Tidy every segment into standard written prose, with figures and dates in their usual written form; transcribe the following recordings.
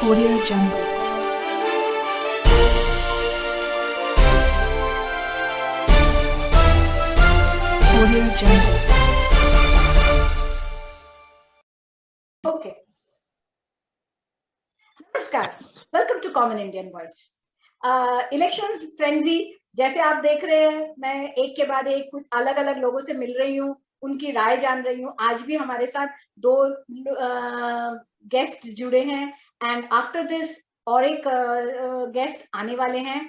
Audio Jungle. Audio Jungle. Okay. नमस्कार, welcome to common Indian voice. Elections frenzy जैसे आप देख रहे हैं, मैं एक के बाद एक कुछ अलग अलग लोगों से मिल रही हूँ, उनकी राय जान रही हूँ। आज भी हमारे साथ दो गेस्ट जुड़े हैं एंड आफ्टर दिस और एक गेस्ट आने वाले हैं।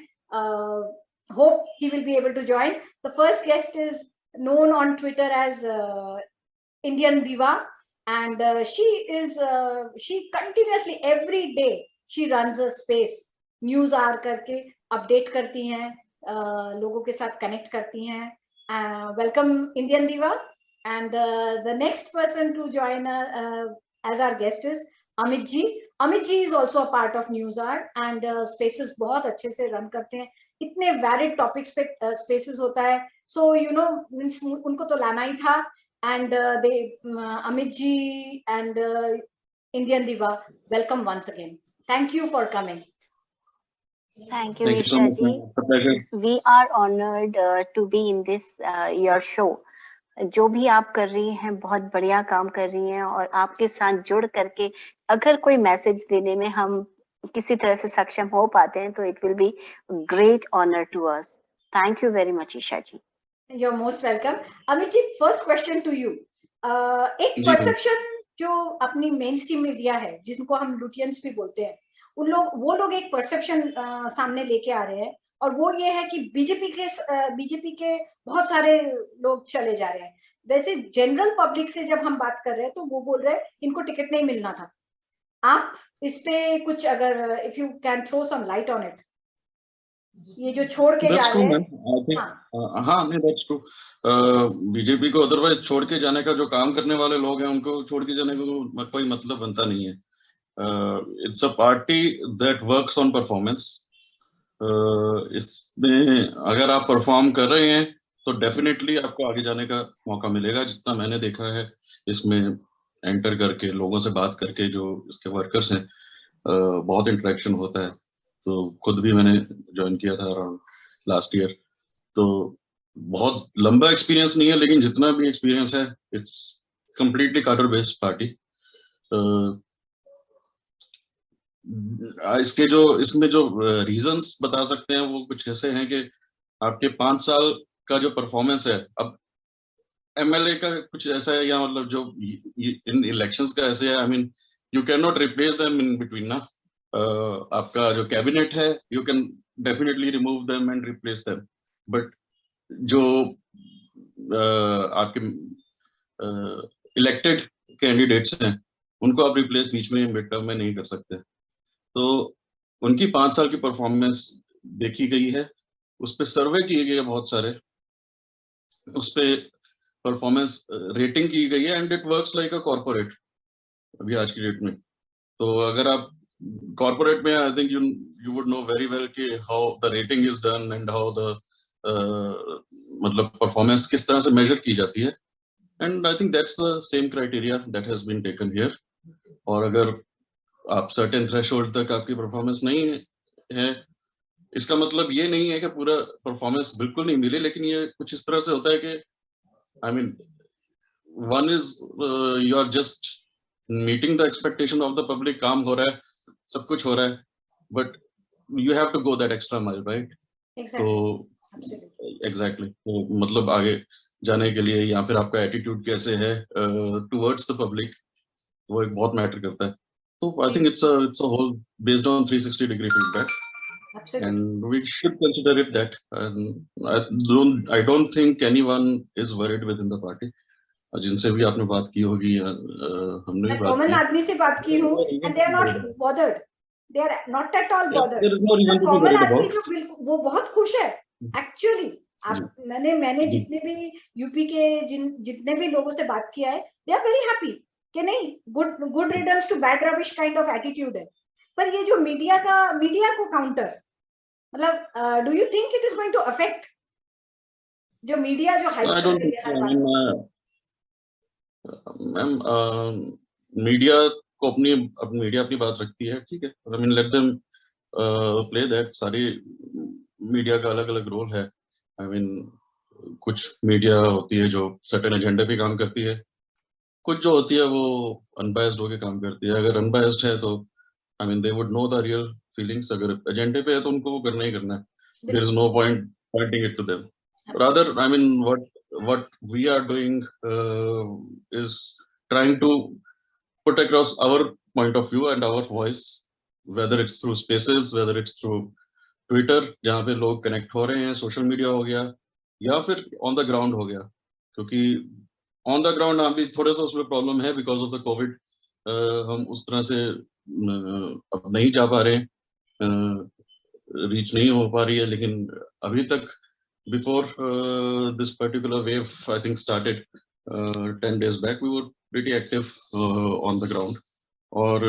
Hope he will be able to join. The first guest is known on Twitter as Indian Diva, and she continuously every day she runs a space, news R करके update करती हैं, लोगों के साथ कनेक्ट करती हैं। Welcome Indian diva. And the next person to join as our guest is Amit ji. Amit ji is also a part of news R and spaces बहुत अच्छे से रन करते हैं। इतने वैलिड टॉपिक्स पे स्पेसेस होता है, सो यू नो मीन्स उनको तो लाना ही था। And Amit ji and Indian Diva, welcome once again. Thank you for coming. Thank you, Thank you so Isha much. ji. It's a pleasure. We are honored to be in this your show. जो भी आप कर रही हैं बहुत बढ़िया काम कर रही हैं, और आपके साथ जुड़ करके अगर कोई मैसेज देने में हम किसी तरह से सक्षम हो पाते हैं तो it will be great honour to us. Thank you very much Isha ji. You're most welcome. Amit ji, first question to you. एक परसेप्शन जो अपनी मेन स्ट्रीम मीडिया है, जिनको हम लुटियंस भी बोलते हैं, वो लोग एक परसेप्शन सामने लेके आ रहे हैं, और वो ये है कि बीजेपी के बहुत सारे लोग चले जा रहे हैं। वैसे जनरल पब्लिक से जब हम बात कर रहे हैं तो वो बोल रहे हैं इनको टिकट नहीं मिलना था। आप इस पे कुछ अगर if you can throw some light on it, ये जो छोड़ के जा रहे हैं। हाँ, नहीं, दैट्स ट्रू। बीजेपी को अदरवाइज छोड़ के जाने का, जो काम करने वाले लोग हैं उनको छोड़ के जाने का कोई मतलब बनता नहीं है। It's a party that works on performance. इसमें अगर आप परफॉर्म कर रहे हैं तो डेफिनेटली आपको आगे जाने का मौका मिलेगा। जितना मैंने देखा है इसमें एंटर करके, लोगों से बात करके, जो इसके वर्कर्स हैं, बहुत इंटरेक्शन होता है। तो खुद भी मैंने ज्वाइन किया था अराउंड लास्ट ईयर, तो बहुत लंबा एक्सपीरियंस नहीं है, लेकिन जितना भी एक्सपीरियंस है it's completely cadre based party. इसमें जो रीजंस बता सकते हैं वो कुछ ऐसे हैं कि आपके 5 साल का जो परफॉर्मेंस है, अब एमएलए का कुछ ऐसा है, या मतलब जो इन इलेक्शंस का ऐसे है, I mean you can not replace them in between ना। आपका जो कैबिनेट है, you can definitely remove them and replace them, but जो आपके इलेक्टेड कैंडिडेट्स हैं उनको आप रिप्लेस बीच में मिड टर्म में नहीं कर सकते। तो उनकी 5 साल की परफॉर्मेंस देखी गई है, उस पर सर्वे किए गए बहुत सारे, उस पर परफॉर्मेंस रेटिंग की गई है, and it works like a corporate अभी आज की डेट में। तो अगर आप कॉर्पोरेट में, I think you would know very well कि how the rating is done and how the मतलब परफॉर्मेंस किस तरह से मेजर की जाती है, and I think that's the same criteria that has been taken here. और अगर आप सर्टेन थ्रेशोल्ड तक आपकी परफॉर्मेंस नहीं है, इसका मतलब ये नहीं है कि पूरा परफॉर्मेंस बिल्कुल नहीं मिले, लेकिन ये कुछ इस तरह से होता है कि I mean one is you are just meeting the expectation of the public, काम हो रहा है, सब कुछ हो रहा है, but you have to go that extra mile, right? तो एग्जैक्टली तो मतलब आगे जाने के लिए, या फिर आपका एटीट्यूड कैसे है टुवर्ड्स द पब्लिक, वो एक बहुत मैटर करता है। तो I think it's a whole based on 360 degree feedback. Absolutely. And we should consider it that. I don't think anyone is worried within the party. जिनसे भी आपने बात की होगी, हमने भी बात की, कॉमन आदमी से बात की हूँ, and they are not bothered. They are not at all bothered. There is no reason to be common worried आदमी about. जो वो बहुत खुश है एक्चुअली। मैंने जितने भी यूपी के जितने भी लोगों से बात किया है, they are very happy कि नहीं, good riddance to bad rubbish kind of attitude है। पर ये जो मीडिया को काउंटर, मतलब do you think it is going to affect जो मीडिया जो हाइप कर रही है हर बात? मैम, मीडिया आपको अपनी मीडिया अपनी बात रखती है, ठीक है, I mean let them play that. सारी मीडिया का अलग अलग रोल है। आई मीन कुछ मीडिया होती है जो सर्टेन एजेंडे पे काम करती है, कुछ जो होती है वो अनबायस्ड होके काम करती है। अगर अनबायस्ड है तो आई mean they would know the real feelings. अगर एजेंडे पे है तो उनको वो करना ही करना है। There is no point pointing it to them. Rather, I mean, what we are doing is trying to put across our point of view and our voice, whether it's through spaces, whether it's through Twitter, जहाँ पे लोग connect हो रहे हैं, social media हो गया, या फिर ऑन द ग्राउंड हो गया। क्योंकि ऑन द ग्राउंड अभी थोड़ा सा उसमें प्रॉब्लम है बिकॉज ऑफ द कोविड। हम उस तरह से अब नहीं जा पा रहे, रीच नहीं हो पा रही है। लेकिन अभी तक before this particular wave I think started 10 days back, we were pretty active on the ground। और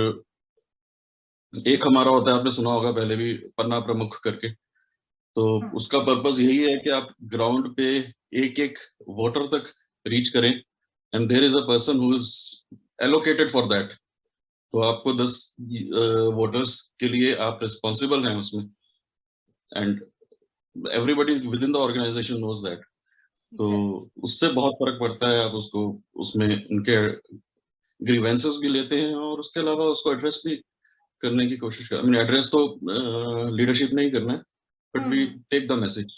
एक हमारा होता है, आपने सुना होगा पहले भी, पन्ना प्रमुख करके। तो उसका पर्पस यही है कि आप ग्राउंड पे एक एक वोटर तक रीच करें, and there is a person who is allocated for that. तो आपको 10 वोटर्स के लिए आप रिस्पॉन्सिबल हैं उसमें, and everybody within the organization knows that। तो उससे बहुत फर्क पड़ता है। आप उसको उसमें उनके ग्रीवेंसेस भी लेते हैं और उसके अलावा उसको एड्रेस भी करने की कोशिश कर। I mean, एड्रेस तो लीडरशिप नहीं करना है, but we take the message.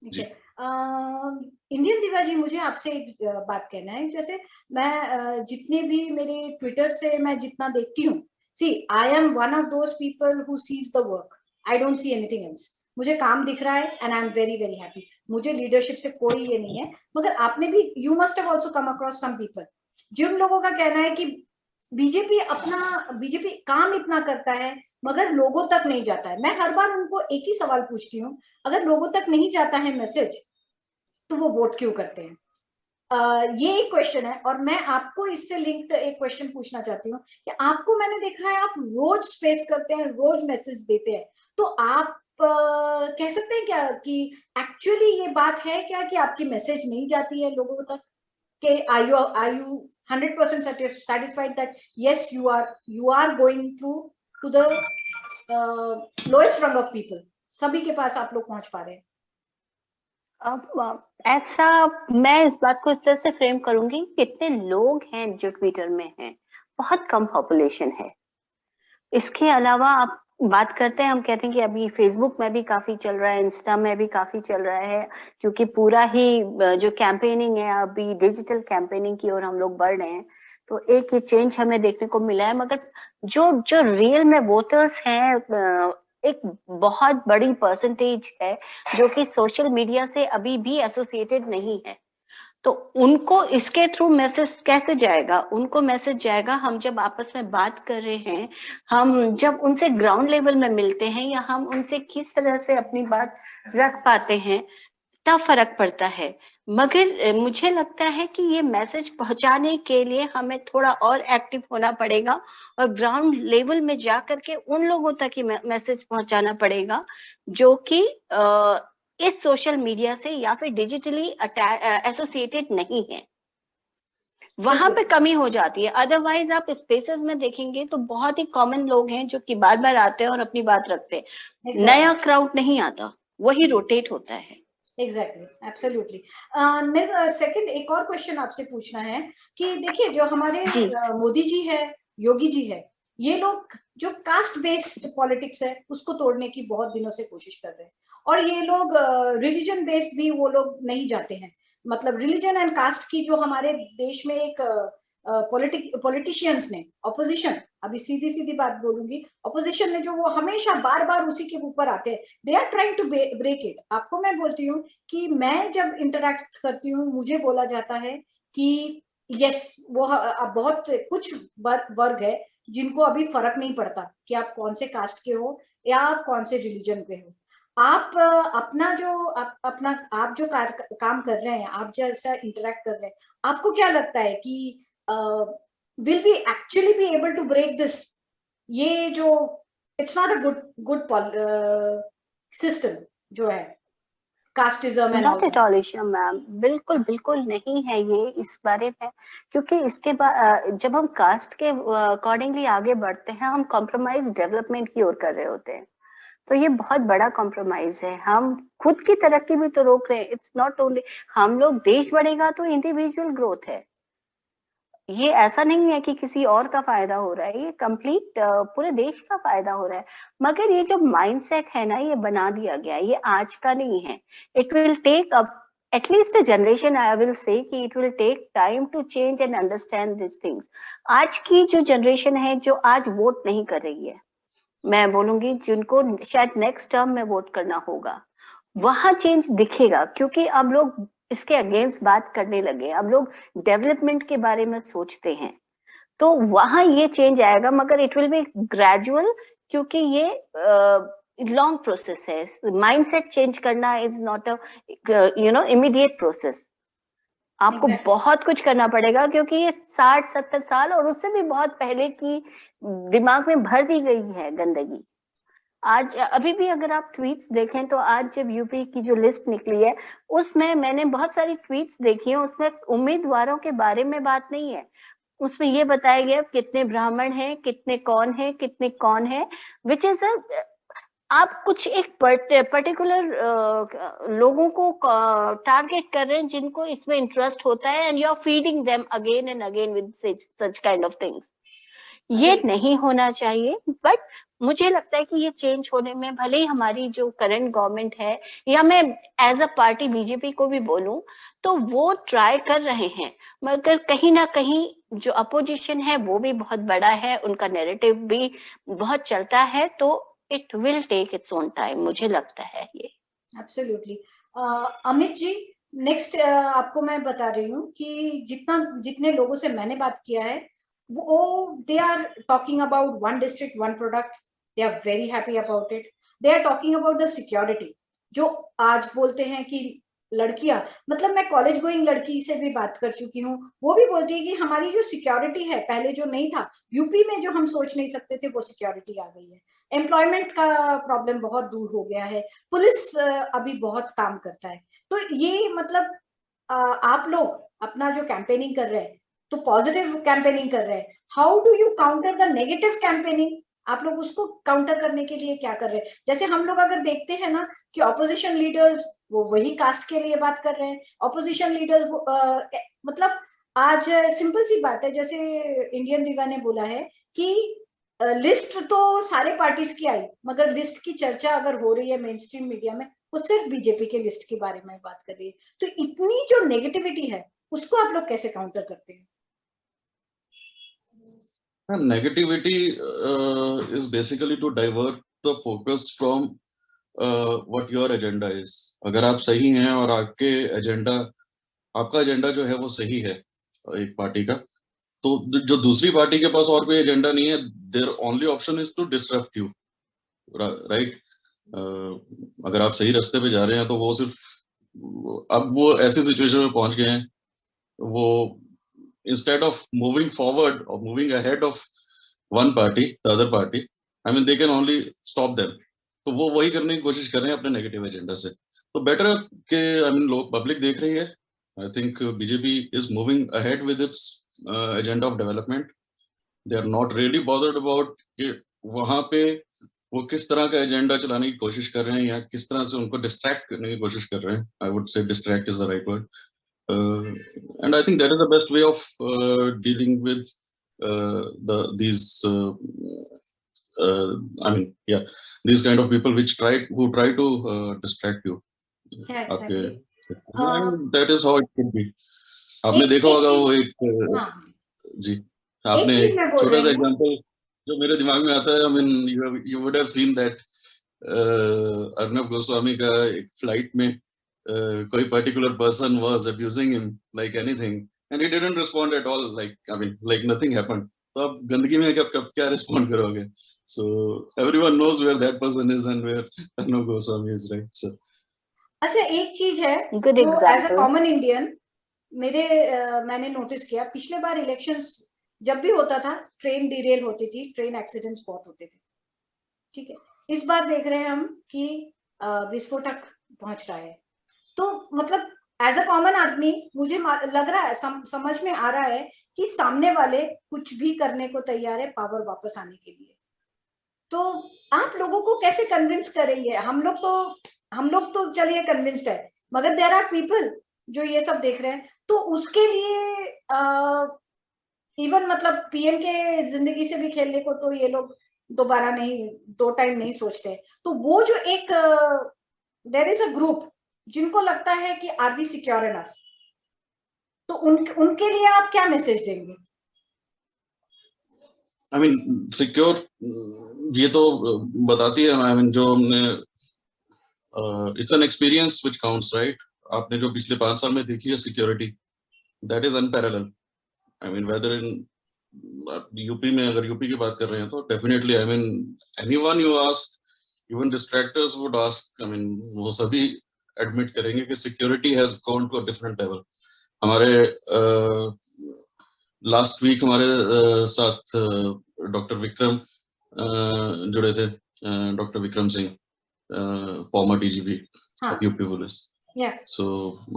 जी इंडियन दिवा जी, मुझे आपसे एक बात कहना है। जैसे मैं जितने भी मेरे ट्विटर से मैं जितना देखती हूँ, see I am one of those people who sees the work, I don't see anything else. मुझे काम दिख रहा है and I am very very happy. मुझे लीडरशिप से कोई ये नहीं है। मगर आपने भी, you must have also come across some people जिन लोगों का कहना है कि बीजेपी काम इतना करता है मगर लोगों तक नहीं जाता है। मैं हर बार उनको एक ही सवाल पूछती हूँ, अगर लोगों तक नहीं जाता है मैसेज तो वो वोट क्यों करते हैं? ये एक क्वेश्चन है। और मैं आपको इससे लिंक्ड एक क्वेश्चन पूछना चाहती हूँ कि आपको मैंने देखा है आप रोज स्पेस करते हैं, रोज मैसेज देते हैं, तो आप कह सकते हैं क्या कि एक्चुअली ये बात है क्या कि आपकी मैसेज नहीं जाती है लोगों तक? कि are you 100% satisfied that yes you are going through to the lowest rung of people, सभी के पास आप लोग पहुंच पा रहे हैं? अब ऐसा मैं इस बात को इस तरह से फ्रेम करूंगी, कितने लोग हैं जो ट्विटर में हैं, बहुत कम पॉपुलेशन है। इसके अलावा आप बात करते हैं, हम कहते हैं कि अभी फेसबुक में भी काफी चल रहा है, इंस्टा में भी काफी चल रहा है, क्योंकि पूरा ही जो कैंपेनिंग है अभी डिजिटल कैंपेनिंग की ओर हम लोग बढ़ रहे हैं। तो एक ये चेंज हमें देखने को मिला है। मगर जो रियल में वोटर्स हैं, एक बहुत बड़ी परसेंटेज है जो कि सोशल मीडिया से अभी भी एसोसिएटेड नहीं है। तो उनको इसके थ्रू मैसेज कैसे जाएगा? उनको मैसेज जाएगा हम जब आपस में बात कर रहे हैं, हम जब उनसे ग्राउंड लेवल में मिलते हैं, या हम उनसे किस तरह से अपनी बात रख पाते हैं, तब फर्क पड़ता है। मगर मुझे लगता है कि ये मैसेज पहुंचाने के लिए हमें थोड़ा और एक्टिव होना पड़ेगा और ग्राउंड लेवल में जा करके उन लोगों तक ही मैसेज पहुंचाना पड़ेगा जो कि इस सोशल मीडिया से या फिर डिजिटली एसोसिएटेड नहीं है। वहां पे कमी हो जाती है। अदरवाइज आप स्पेसेस में देखेंगे तो बहुत ही कॉमन लोग हैं जो कि बार बार आते हैं और अपनी बात रखते हैं। नया क्राउड नहीं आता, वही रोटेट होता है। Exactly, absolutely. मेरा सेकंड एक और क्वेश्चन आपसे पूछना है कि देखिए जो हमारे मोदी जी है, योगी जी है, ये लोग जो कास्ट बेस्ड पॉलिटिक्स है उसको तोड़ने की बहुत दिनों से कोशिश कर रहे हैं, और ये लोग रिलीजन बेस्ड भी वो लोग नहीं जाते हैं। मतलब रिलीजन एंड कास्ट की जो हमारे देश में एक पॉलिटिशियंस ने, ऑपोजिशन, अभी सीधी सीधी बात बोलूंगी, ऑपोजिशन ने जो वो हमेशा बार बार उसी के ऊपर आते हैं, they are trying to break it. आपको मैं बोलती हूँ कि मैं जब इंटरेक्ट करती हूँ मुझे बोला जाता है कि यस वो बहुत कुछ वर्ग है जिनको अभी फर्क नहीं पड़ता कि आप कौन से कास्ट के हो या आप कौन से रिलीजन पे हो। आप अपना जो आप जो काम कर रहे हैं, आप जैसा इंटरेक्ट कर रहे हैं, आपको क्या लगता है कि will we actually be able to break this? ये जो it's not a good system जो है। casteism and all not at that. All Isha ma'am, बिल्कुल बिल्कुल नहीं है ये इस बारे में, क्योंकि इसके बाद जब हम कास्ट के अकॉर्डिंगली आगे बढ़ते हैं, हम कॉम्प्रोमाइज डेवलपमेंट की ओर कर रहे होते हैं, तो ये बहुत बड़ा कॉम्प्रोमाइज है। हम खुद की तरक्की भी तो रोक रहे हैं। इट्स नॉट ओनली हम लोग, देश बढ़ेगा तो इंडिविजुअल ग्रोथ है, ये ऐसा नहीं है कि किसी और का फायदा हो रहा है, ये कंप्लीट पूरे देश का फायदा हो रहा है। मगर ये जो माइंडसेट है ना, ये बना दिया गया है, ये आज का नहीं है। It will take up at least a generation, I will say कि it will take time to change and understand this things. आज की जो जनरेशन है, जो आज वोट नहीं कर रही है, मैं बोलूंगी जिनको शायद नेक्स्ट टर्म में वोट करना होगा, वहां चेंज दिखेगा, क्योंकि अब लोग इसके अगेंस्ट बात करने लगे, अब लोग डेवलपमेंट के बारे में सोचते हैं, तो वहां ये चेंज आएगा। मगर इट विल बी ग्रेजुअल, क्योंकि ये लॉन्ग प्रोसेस है। माइंडसेट चेंज करना is not a immediate process. आपको Exactly. बहुत कुछ करना पड़ेगा, क्योंकि ये 60-70 साल और उससे भी बहुत पहले की दिमाग में भर दी गई है गंदगी। आज अभी भी अगर आप ट्वीट्स देखें, तो आज जब यूपी की जो लिस्ट निकली है, उसमें मैंने बहुत सारी ट्वीट्स देखी हैं, उसमें उम्मीदवारों के बारे में बात नहीं है, उसमें ये बताया गया कितने ब्राह्मण हैं, कितने कौन है, विच इज आप कुछ एक पर्टिकुलर लोगों को टारगेट कर रहे हैं जिनको इसमें इंटरेस्ट होता है, and you are feeding them again and again with such kind of things. ये नहीं होना चाहिए। बट मुझे लगता है कि ये चेंज होने में, भले ही हमारी जो करंट गवर्नमेंट है, या मैं एज अ पार्टी बीजेपी को भी बोलूं, तो वो ट्राई कर रहे हैं, मगर कहीं ना कहीं जो अपोजिशन है वो भी बहुत बड़ा है, उनका नैरेटिव भी बहुत चलता है, तो it will take its own time, मुझे लगता है ये। एब्सोल्युटली। अमित जी, नेक्स्ट आपको मैं बता रही हूँ कि जितने लोगों से मैंने बात किया है, वो they are talking about one district one product, they are very happy about it. They are talking about the security, जो आज बोलते हैं कि लड़कियां, मतलब मैं कॉलेज गोइंग लड़की से भी बात कर चुकी हूँ, वो भी बोलती है कि हमारी जो सिक्योरिटी है, पहले जो नहीं था यूपी में, जो हम सोच नहीं सकते थे, वो सिक्योरिटी आ गई है। एम्प्लॉयमेंट का प्रॉब्लम बहुत दूर हो गया है, पुलिस अभी बहुत काम करता है। तो ये मतलब आप लोग अपना जो कैंपेनिंग कर रहे हैं, तो पॉजिटिव कैंपेनिंग कर रहे हैं, how do you counter the negative campaigning? आप लोग उसको काउंटर करने के लिए क्या कर रहे हैं? जैसे हम लोग अगर देखते हैं ना कि ऑपोजिशन लीडर्स वो वही कास्ट के लिए बात कर रहे हैं, ऑपोजिशन लीडर्स मतलब आज सिंपल सी बात है, जैसे इंडियन दीवा ने बोला है कि लिस्ट तो सारे पार्टीज की आई, मगर लिस्ट की चर्चा अगर हो रही है मेन स्ट्रीम मीडिया में, वो सिर्फ बीजेपी के लिस्ट के बारे में बात कर रही है। तो इतनी जो नेगेटिविटी है, उसको आप लोग कैसे काउंटर करते हैं? Negativity is basically to divert the focus from what your agenda is. अगर आप सही हैं और आपका एजेंडा जो है वो सही है एक पार्टी का, तो जो दूसरी पार्टी के पास और कोई एजेंडा नहीं है, their only option is to disrupt you, right? अगर आप सही रास्ते पे जा रहे हैं, तो वो सिर्फ, अब वो ऐसी सिचुएशन में पहुंच गए हैं, वो instead of moving forward or moving ahead of one party, the other party, I mean, they can only stop them. तो वो वही करने की कोशिश कर रहे हैं अपने नेगेटिव एजेंडा से। तो बेटर के आई मीन लोग, पब्लिक देख रही है। I think BJP is moving ahead with its agenda of development. They are not really bothered about कि वहां पे वो किस तरह का एजेंडा चलाने की कोशिश कर रहे हैं, या किस तरह से उनको डिस्ट्रैक्ट करने की कोशिश कर रहे हैं। I would say distract is the right word. And I think that is the best way of dealing with these I mean, yeah, these kind of people who try to distract you. Yeah, exactly. And that is how it could be. आपने देखा होगा वो एक जी, आपने छोटा सा example जो मेरे दिमाग में आता है, I mean, you would have seen that Arnab Goswami का एक फ्लाइट में कोई particular person was abusing him like anything, and he didn't respond at all, like I mean, like nothing happened. तो आप गंदगी में कब क्या respond करोगे? So everyone knows where that person is and where Arnab Goswami is, right? So अच्छा, एक चीज है जो एज अ कॉमन इंडियन मैंने नोटिस किया, पिछले बार इलेक्शंस जब भी होता था, ट्रेन डिरेल होती थी, ट्रेन एक्सीडेंट्स बहुत होते थे, ठीक है। इस बार देख रहे हैं हम कि विस्फोटक पहुंच रहा है, तो मतलब एज अ कॉमन आदमी मुझे लग रहा है, समझ में आ रहा है कि सामने वाले कुछ भी करने को तैयार है पावर वापस आने के लिए। तो आप लोगों को कैसे कन्विंस करेंगे? हम लोग तो चलिए कन्विंस्ड है, मगर देयर आर पीपल जो ये सब देख रहे हैं, तो उसके लिए इवन मतलब पीएम के जिंदगी से भी खेलने को तो ये लोग दोबारा नहीं, 2 टाइम नहीं सोचते। तो वो जो एक देयर इज अ ग्रुप जिनको लगता है कि आर वी सिक्योर इनफ, तो उनके लिए आप क्या मैसेज देंगे? आई मीन सिक्योर, ये तो बताती है, आई मीन जो हमने, it's an experience which counts, right? आपने जो पिछले 5 साल में देखी है security, that is unparallel. I mean whether in UP में, अगर यूपी की बात कर रहे हैं तो definitely, I mean anyone you ask, even distractors would ask, I mean वो सभी एडमिट करेंगे कि security has gone to a different level. हमारे लास्ट वीक हमारे साथ डॉक्टर विक्रम जुड़े थे, doctor Vikram Singh, former DGP of UP police. So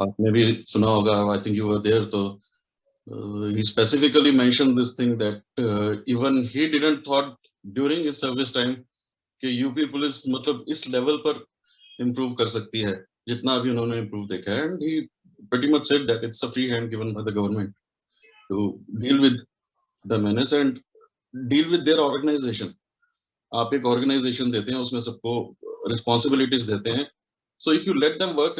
आपने भी सुना होगा, I think you were there, तो he specifically mentioned this thing that even he didn't thought during his service time कि यूपी पुलिस मतलब इस लेवल पर इम्प्रूव कर सकती है जितना अभी उन्होंने इम्प्रूव देखा है। And he pretty much said that it's a free hand given by the government to deal with the menace and deal with their organization. आप एक ऑर्गेनाइजेशन देते हैं, उसमें सबको रिस्पॉन्सिबिलिटीज देते हैं, so if you let them work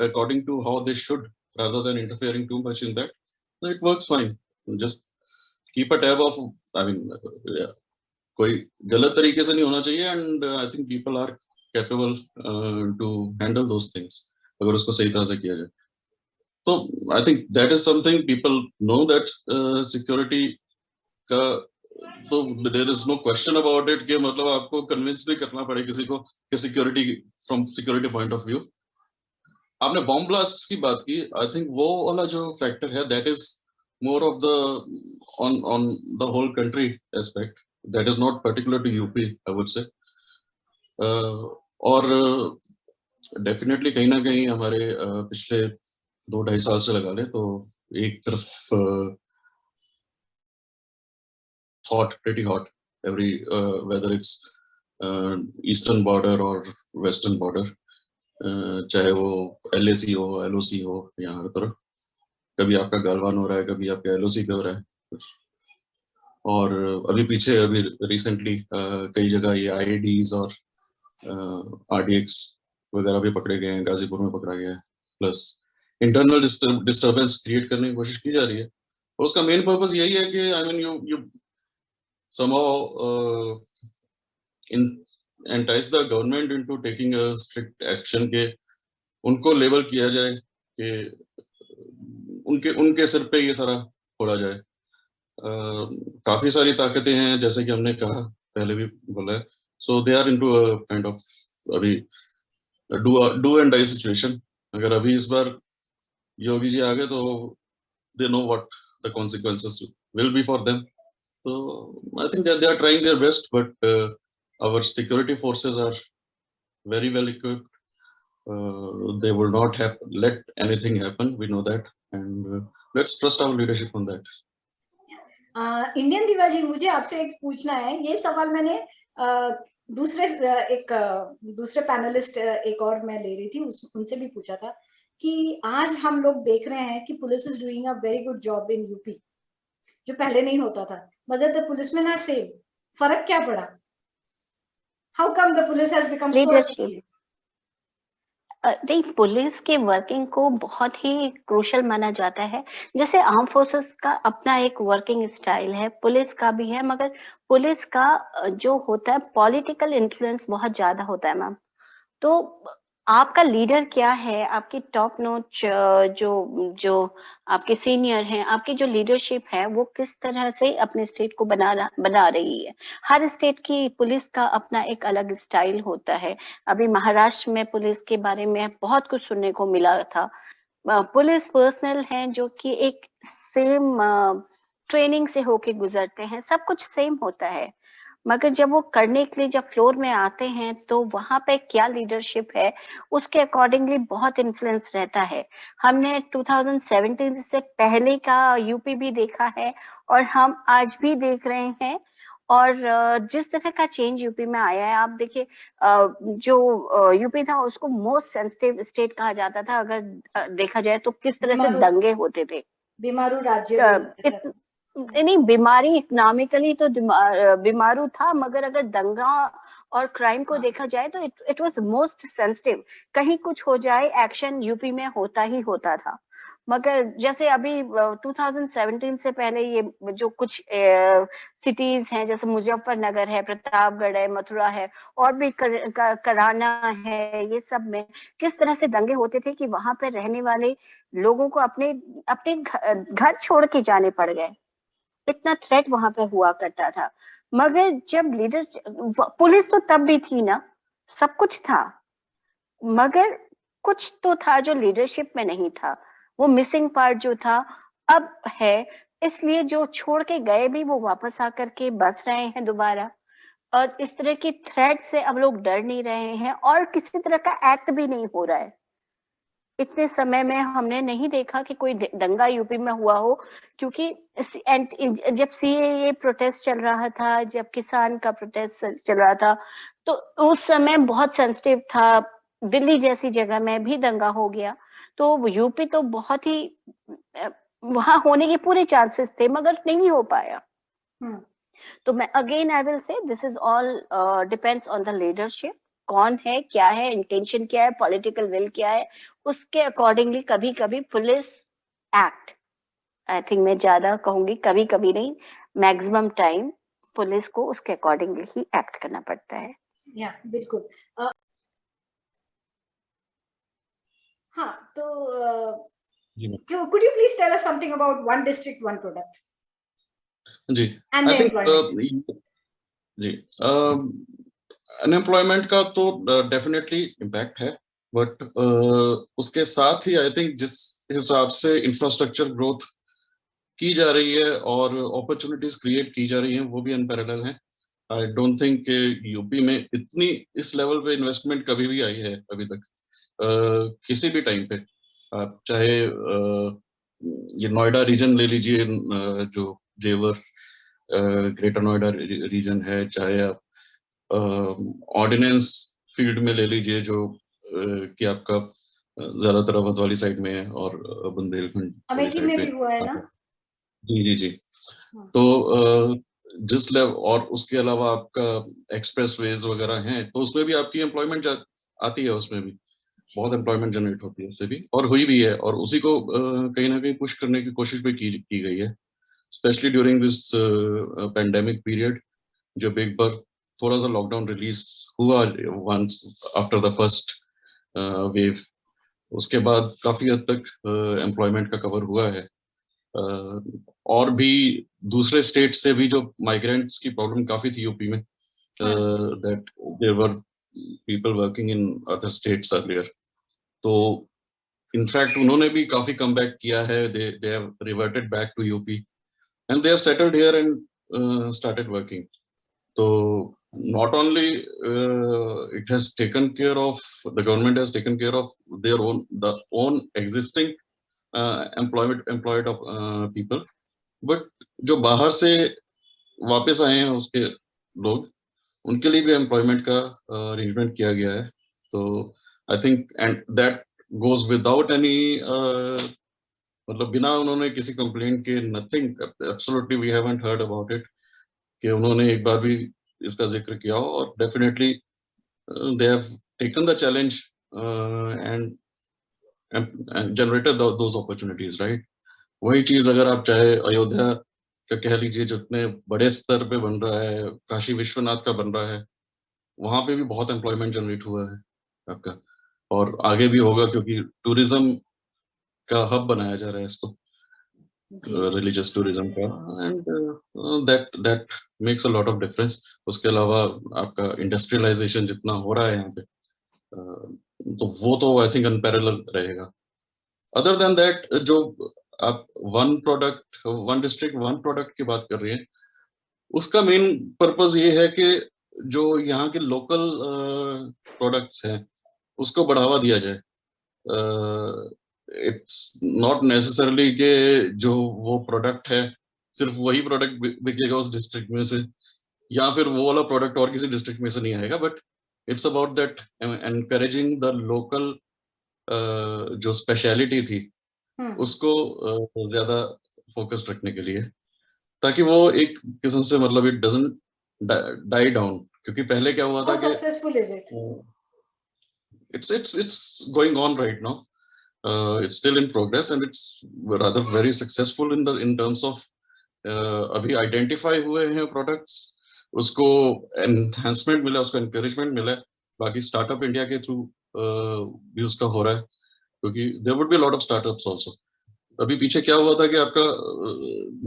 according to how they should rather than interfering too much in that, so it works fine. Just keep a tab of, I mean, कोई गलत तरीके से नहीं होना चाहिए, and I think people are capable to handle those things अगर उसको सही तरह से किया जाए। तो I think that is something people know, that security का तो there is no question about it कि मतलब आपको कन्विंस भी करना पड़े किसी को कि security, from security point of view. आपने बॉम्ब ब्लास्ट की बात की, आई थिंक वो वाला जो फैक्टर है that is more of the on the whole country aspect, that is not particular to UP, I would say. और डेफिनेटली कहीं ना कहीं हमारे पिछले 2-2.5 साल से लगा ले तो एक तरफ hot, pretty hot every whether it's eastern border or western border, चाहे वो LAC हो, LOC हो, यहाँ हर तरफ कभी आपका गलवान हो रहा है, कभी आपका LOC पे हो रहा है कुछ। और अभी पीछे अभी रिसेंटली कई जगह ये IEDs और RDX वगैरह भी पकड़े गए हैं, गाजीपुर में पकड़ा गया है, प्लस इंटरनल डिस्टर्बेंस क्रिएट करने की कोशिश की जा रही है। और उसका मेन पर्पस यही है कि I mean you somehow entice the government into taking a strict action के उनको लेबल किया जाए कि उनके सिर पे ये सारा फोड़ा जाए। काफी सारी ताकतें हैं, जैसे कि हमने कहा पहले भी बोला है, so they are into a kind of अभी डू एंड डाई सिचुएशन। अगर अभी इस बार योगी जी आ गए तो they know what the consequences will be for them. So I think that they are trying their best, but our security forces are very well equipped. They will not have let anything happen. We know that, and let's trust our leadership on that. Indian diva ji, मुझे आपसे एक पूछना है। ये सवाल मैंने दूसरे panelist एक और मैं ले रही थी, उनसे भी पूछा था कि आज हम लोग देख रहे हैं कि police is doing a very good job in UP, जो पहले नहीं होता था, मगर द पुलिसमैन आर सेम। फर्क क्या पड़ा? How come the police has become so? नहीं, पुलिस के वर्किंग को बहुत ही क्रूशल माना जाता है। जैसे आर्म फोर्सेस का अपना एक वर्किंग स्टाइल है, पुलिस का भी है, मगर पुलिस का जो होता है पॉलिटिकल इन्फ्लुएंस बहुत ज्यादा होता है मैम। तो आपका लीडर क्या है, आपकी टॉप नॉच जो आपके सीनियर हैं, आपकी जो लीडरशिप है वो किस तरह से अपने स्टेट को बना रही है। हर स्टेट की पुलिस का अपना एक अलग स्टाइल होता है। अभी महाराष्ट्र में पुलिस के बारे में बहुत कुछ सुनने को मिला था। पुलिस पर्सनल हैं जो कि एक सेम ट्रेनिंग से होके गुजरते हैं, सब कुछ सेम होता है। मगर जब वो करने के लिए जब फ्लोर में आते हैं तो वहां पे क्या लीडरशिप है उसके अकॉर्डिंगली बहुत इन्फ्लुएंस रहता है। हमने 2017 से पहले का यूपी भी देखा है और हम आज भी देख रहे हैं। और जिस तरह का चेंज यूपी में आया है, आप देखिए जो यूपी था उसको मोस्ट सेंसिटिव स्टेट कहा जाता था। अगर देखा जाए तो किस तरह से बीमारू दंगे होते थे। बीमारू राज्य अ, बोलते थे। नहीं, बीमारी इकोनॉमिकली तो बीमारू था, मगर अगर दंगा और क्राइम को हाँ। देखा जाए तो इट वाज मोस्ट सेंसिटिव। कहीं कुछ हो जाए एक्शन यूपी में होता ही होता था। मगर जैसे अभी 2017 से पहले ये जो कुछ सिटीज हैं जैसे मुजफ्फरनगर है, प्रतापगढ़ है, मथुरा है और भी कराना है, ये सब में किस तरह से दंगे होते थे कि वहां पे रहने वाले लोगों को अपने अपने घर छोड़ के जाने पड़ गए। इतना थ्रेट वहां पे हुआ करता था। मगर जब लीडर, पुलिस तो तब भी थी ना, सब कुछ था, मगर कुछ तो था जो लीडरशिप में नहीं था। वो मिसिंग पार्ट जो था अब है, इसलिए जो छोड़ के गए भी वो वापस आकर के बस रहे हैं दोबारा। और इस तरह की थ्रेट से अब लोग डर नहीं रहे हैं और किसी तरह का एक्ट भी नहीं हो रहा है। इतने समय में हमने नहीं देखा कि कोई दंगा यूपी में हुआ हो, क्योंकि जब सीएए प्रोटेस्ट चल रहा था, जब किसान का प्रोटेस्ट चल रहा था, तो उस समय बहुत सेंसिटिव था। दिल्ली जैसी जगह में भी दंगा हो गया, तो यूपी तो बहुत ही वहां होने के पूरे चांसेस थे, मगर नहीं हो पाया। तो मैं अगेन आई विल से this is all depends on the leadership. कौन है, क्या है, इंटेंशन क्या है, पॉलिटिकल विल क्या है, उसके अकॉर्डिंगली कभी कभी पुलिस एक्ट, आई थिंक मैं ज्यादा कहूंगी कभी कभी नहीं, मैक्सिमम टाइम पुलिस को उसके अकॉर्डिंगली ही एक्ट करना पड़ता है। या बिल्कुल। हाँ, तो could you please tell us something about one district one product जी, and the I think employment? जी, अनएम्प्लॉयमेंट का तो डेफिनेटली इम्पैक्ट है, बट उसके साथ ही आई थिंक जिस हिसाब से इंफ्रास्ट्रक्चर ग्रोथ की जा रही है और अपॉर्चुनिटीज क्रिएट की जा रही हैं वो भी अनपैरेलल हैं। आई डोंट थिंक यूपी में इतनी इस लेवल पे इन्वेस्टमेंट कभी भी आई है अभी तक, किसी भी टाइम पे। आप चाहे ये नोएडा रीजन ले लीजिए, जो जेवर ग्रेटर नोएडा रीजन है, चाहे आप ऑर्डिनेंस फील्ड में ले लीजिए जो कि आपका ज्यादातर अवध वाली साइड में है और बुंदेलखंड वाली अमेठी में साइड भी हुआ है ना? जी जी जी। तो जिस लेवल, और उसके अलावा आपका एक्सप्रेसवेज वगैरह हैं तो उसमें भी आपकी एम्प्लॉयमेंट आती है, उसमें भी बहुत एम्प्लॉयमेंट जनरेट होती है उससे भी, और हुई भी है, और उसी को कहीं ना कहीं पुश करने की कोशिश भी की गई है, specially during this pandemic period, जब एक बार थोड़ा सा लॉकडाउन रिलीज हुआ once after the first wave, उसके बाद काफी हद तक एम्प्लॉयमेंट का कवर हुआ है। और भी दूसरे स्टेट से भी जो माइग्रेंट्स की प्रॉब्लम काफी थी यूपी में, that there were people working in other states earlier, तो इनफैक्ट उन्होंने भी काफी कम बैक किया है, they have reverted back to UP and they have settled here and started working. तो not only it has taken care of, the government has taken care of their own existing employed of people, but जो बाहर से वापस आए हैं उसके लोग, उनके लिए भी एम्प्लॉयमेंट का अरेंजमेंट किया गया है। तो I think and that goes without any, मतलब बिना उन्होंने किसी कंप्लेंट के, nothing, absolutely we haven't heard about it कि उन्होंने एक बार भी इसका जिक्र किया हो, और definitely they have taken the challenge and generated those opportunities, right. वही चीज अगर आप चाहे अयोध्या का कह लीजिए, जितने बड़े स्तर पे बन रहा है, काशी विश्वनाथ का बन रहा है, वहां पे भी बहुत एम्प्लॉयमेंट जनरेट हुआ है आपका, और आगे भी होगा, क्योंकि टूरिज्म का हब बनाया जा रहा है इसको, रिलीजियस टूरिज्म का, and that makes a lot of difference. उसके अलावा आपका इंडस्ट्रियलाइजेशन जितना हो रहा है यहाँ पे, तो वो तो आई थिंक अनपैरेलल रहेगा। अदर देन दैट, जो आप one product one district one product की बात कर रही हैं, उसका मेन पर्पस ये है कि जो यहाँ के लोकल प्रोडक्ट्स हैं उसको बढ़ावा दिया जाए। इट्स नॉट नेसेसरली कि जो वो प्रोडक्ट है सिर्फ वही प्रोडक्ट बिकेगा उस डिस्ट्रिक्ट में से, या फिर वो वाला प्रोडक्ट और किसी डिस्ट्रिक्ट में से नहीं आएगा, but it's about that encouraging the local जो स्पेशलिटी थी उसको ज्यादा फोकस रखने के लिए, ताकि वो एक किस्म से मतलब इट डजंट डाई डाउन। क्योंकि पहले क्या हुआ था कि successful is it? it's going on right now. It's still in progress and it's rather very successful in terms of अभी आइडेंटिफाई हुए हैं प्रोडक्ट्स, उसको एनहांसमेंट मिला, उसको एनकरेजमेंट मिला। बाकी स्टार्टअप इंडिया के थ्रू भी उसका हो रहा है, क्योंकि there would be lot of startups also. अभी पीछे क्या हुआ था कि आपका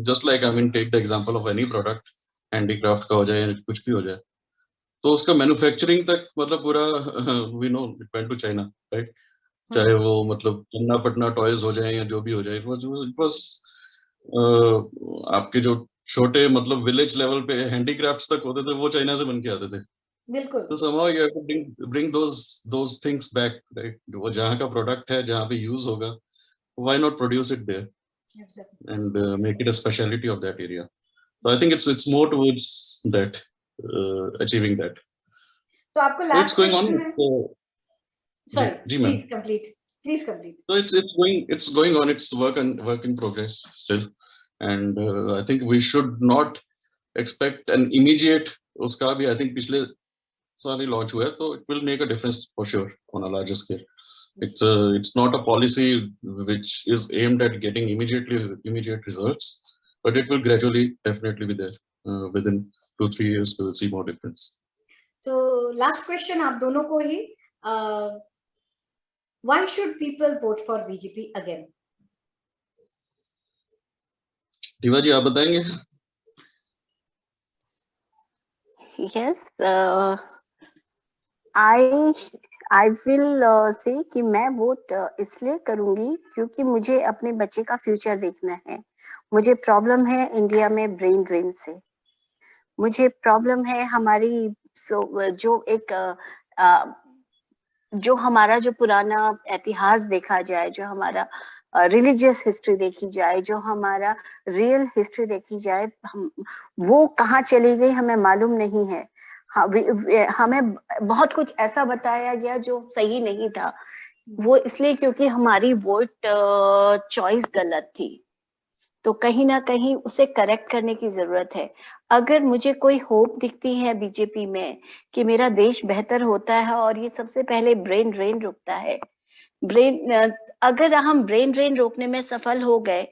just like I mean take the example of any product, handicraft का हो जाए या कुछ भी हो जाए, तो उसका मैन्युफैक्चरिंग तक मतलब पूरा we know it went to China, right? चाहे वो मतलब चन्ना पटना टॉयज हो जाए या जो भी हो जाए, इट वाज आपके जो छोटे मतलब विलेज लेवल पे हैंडीक्राफ्ट्स तक होते थे वो चाइना से बन के आते थे। बिल्कुल। तो somehow you have to bring those things back, right? वो जहाँ का प्रोडक्ट है, जहाँ पे यूज होगा, why not produce it there and make it a specialty of that area? So I think it's more towards that, achieving that. तो आपको So it's last going on. Sorry, जी ma'am. Please complete. So it's going on. It's work in progress still, and I think we should not expect an immediate. उसका भी I think पिछले साल ही launch हुआ है, तो it will make a difference for sure on a larger scale. It's not a policy which is aimed at getting immediate results, but it will gradually definitely be there. Within 2-3 years we will see more difference. तो last question आप दोनों को ही, why should people vote for BJP again? दीवा जी आप बताएंगे? Yes, I will say कि मैं vote इसलिए करूंगी क्योंकि मुझे अपने बच्चे का फ्यूचर देखना है। मुझे प्रॉब्लम है इंडिया में ब्रेन ड्रेन से, मुझे प्रॉब्लम है हमारी जो हमारा जो पुराना इतिहास देखा जाए, जो हमारा रिलीजियस हिस्ट्री देखी जाए, जो हमारा रियल हिस्ट्री देखी जाए, वो कहाँ चली गई हमें मालूम नहीं है। हमें बहुत कुछ ऐसा बताया गया जो सही नहीं था, वो इसलिए क्योंकि हमारी वोट चॉइस गलत थी। तो कहीं ना कहीं उसे करेक्ट करने की जरूरत है। अगर मुझे कोई होप दिखती है बीजेपी में कि मेरा देश बेहतर होता है, और ये सबसे पहले ब्रेन ड्रेन रुकता है। अगर हम ब्रेन ड्रेन रोकने में सफल हो गए,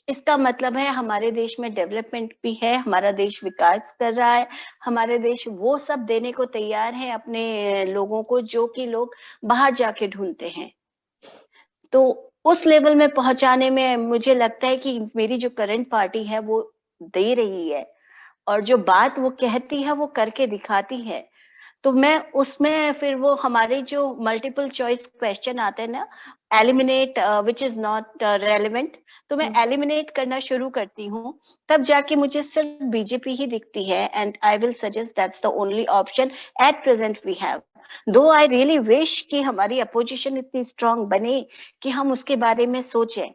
इसका मतलब है हमारे देश में डेवलपमेंट भी है, हमारा देश विकास कर रहा है, हमारे देश वो सब देने को तैयार है अपने लोगों को जो कि लोग बाहर जाके ढूंढते हैं। तो उस लेवल में पहुंचाने में मुझे लगता है कि मेरी जो करंट पार्टी है वो दे रही है, और जो बात वो कहती है वो करके दिखाती है। तो मैं उसमें फिर वो हमारे जो मल्टीपल चॉइस क्वेश्चन आते हैं ना, eliminate which is not relevant, तो मैं एलिमिनेट करना शुरू करती हूँ, तब जाके मुझे सिर्फ बीजेपी ही दिखती है। And I will suggest that's the only option at present we have. Though I really wish कि हमारी अपोजिशन इतनी स्ट्रांग बने कि हम उसके बारे में सोचें,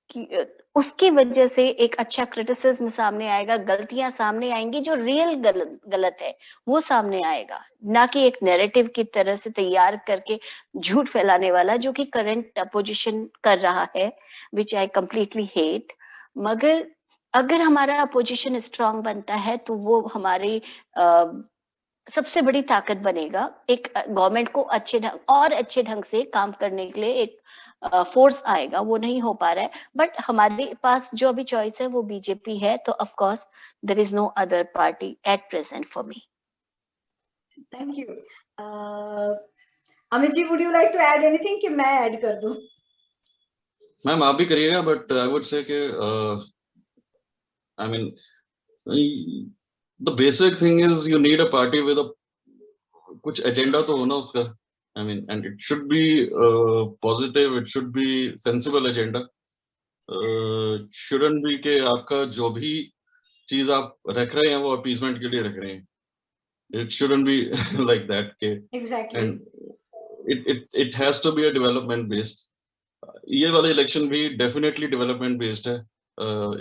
कि उसकी वजह से एक अच्छा क्रिटिसिज्म सामने आएगा, गलतियां सामने आएंगी, जो रियल गलत है वो सामने आएगा, ना कि एक नैरेटिव की तरह से तैयार करके झूठ फैलाने वाला, जो कि करंट अपोजिशन कर रहा है, विच आई कंप्लीटली हेट। मगर अगर हमारा अपोजिशन स्ट्रांग बनता है तो वो हमारी सबसे बड़ी ताकत बनेगा। एक गवर्नमेंट को अच्छे ढंग से काम करने के लिए एक फोर्स आएगा, वो नहीं हो पा रहा है। बट हमारे पास जो अभी चॉइस है वो बीजेपी है, तो of course there is no other party at present for me. Thank you. Amit ji, would you like to add anything कि मैं ऐड कर दूं? मैम आप भी करिएगा, बट आई वुड से कि I mean the basic thing is you need a party with कुछ agenda तो हो ना उसका। I mean, and it should be positive, it should be sensible agenda. Shouldn't be कि आपका जो भी चीज आप रख रहे हैं वो अपीजमेंट के लिए रख रहे हैं. It shouldn't be like that. Exactly. And it has to be a development based. ये वाला इलेक्शन भी डेफिनेटली डेवलपमेंट बेस्ड है.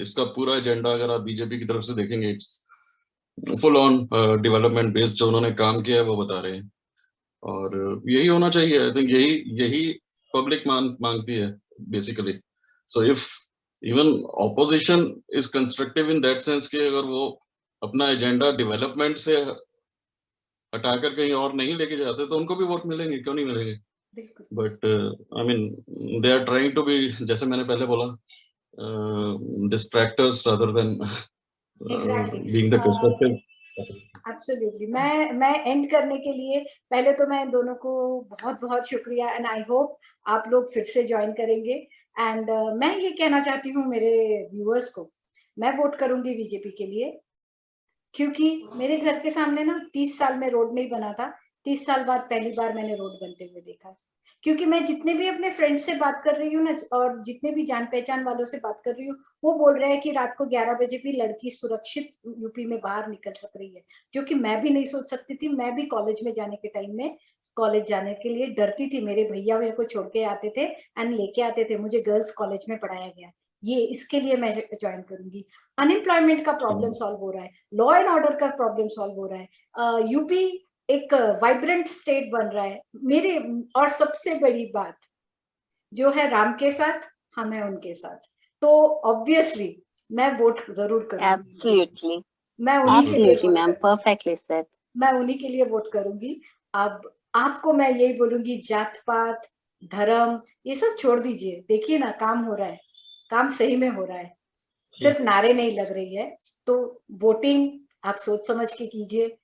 इसका पूरा एजेंडा अगर आप बीजेपी की तरफ से देखेंगे, it's full on development based. जो उन्होंने काम किया है वो बता रहे हैं, और यही होना चाहिए. आई थिंक यही पब्लिक मांगती है basically. So if even opposition is constructive in that sense कि अगर वो अपना एजेंडा डेवलपमेंट से हटाकर कहीं और नहीं लेके जाते तो उनको भी वोट मिलेंगे, क्यों नहीं मिलेंगे. But I mean they are trying to be, जैसे मैंने पहले बोला, distractors rather than being the constructive. Absolutely. मैं एंड करने के लिए पहले तो मैं दोनों को बहुत बहुत शुक्रिया, एंड आई होप आप लोग फिर से ज्वाइन करेंगे. एंड मैं ये कहना चाहती हूँ मेरे व्यूअर्स को, मैं वोट करूंगी बीजेपी के लिए, क्योंकि मेरे घर के सामने ना 30 साल में रोड नहीं बना था. 30 साल बाद पहली बार मैंने रोड बनते हुए देखा. क्योंकि मैं जितने भी अपने फ्रेंड्स से बात कर रही हूँ ना, और जितने भी जान पहचान वालों से बात कर रही हूँ, वो बोल रहे हैं कि रात को 11 बजे भी लड़की सुरक्षित यूपी में बाहर निकल सक रही है, जो कि मैं भी नहीं सोच सकती थी. मैं भी कॉलेज में जाने के टाइम में कॉलेज जाने के लिए डरती थी. मेरे भैया मेरे को छोड़ के आते थे एंड लेके आते थे. मुझे गर्ल्स कॉलेज में पढ़ाया गया. ये इसके लिए मैं ज्वाइन करूंगी. अनएम्प्लॉयमेंट का प्रॉब्लम सॉल्व हो रहा है, लॉ एंड ऑर्डर का प्रॉब्लम सॉल्व हो रहा है, यूपी एक वाइब्रेंट स्टेट बन रहा है मेरे. और सबसे बड़ी बात जो है, राम के साथ हम हैं उनके साथ. तो ऑब्वियसली मैं वोट जरूर करूंगी. एब्सोल्युटली, मैं उन्हीं के लिए एब्सोल्युटली मैम, परफेक्टली सेड. मैं उन्हीं के लिए वोट करूंगी. अब आपको मैं यही बोलूंगी, जात पात धर्म ये सब छोड़ दीजिए. देखिए ना, काम हो रहा है, काम सही में हो रहा है, सिर्फ नारे नहीं लग रही है. तो वोटिंग आप सोच समझ के कीजिए.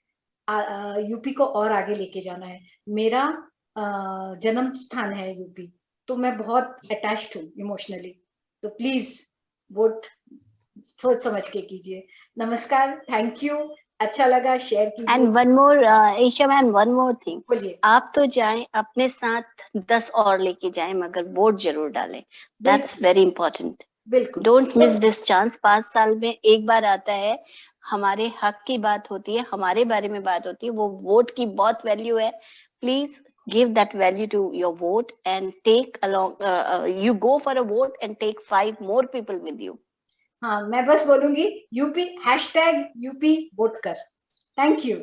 यूपी को और आगे लेके जाना है. मेरा जन्म स्थान है यूपी, तो मैं बहुत अटैच्ड हूँ इमोशनली. तो प्लीज वोट सोच समझ के कीजिए. नमस्कार, थैंक यू, अच्छा लगा, शेयर कीजिए. And one more Isha ma'am, one more thing, बोलिए. आप तो जाएं, अपने साथ 10 और लेके जाएं, मगर वोट जरूर डालें. That's very important. बिल्कुल, डोंट मिस दिस चांस. 5 साल में एक बार आता है, हमारे हक की बात होती है, हमारे बारे में बात होती है. वो वोट की बहुत वैल्यू है. Please give that value to your vote and take along, you go for a vote and take 5 more people with you. हाँ, मैं बस बोलूंगी यूपी, #यूपी वोट कर. Thank you.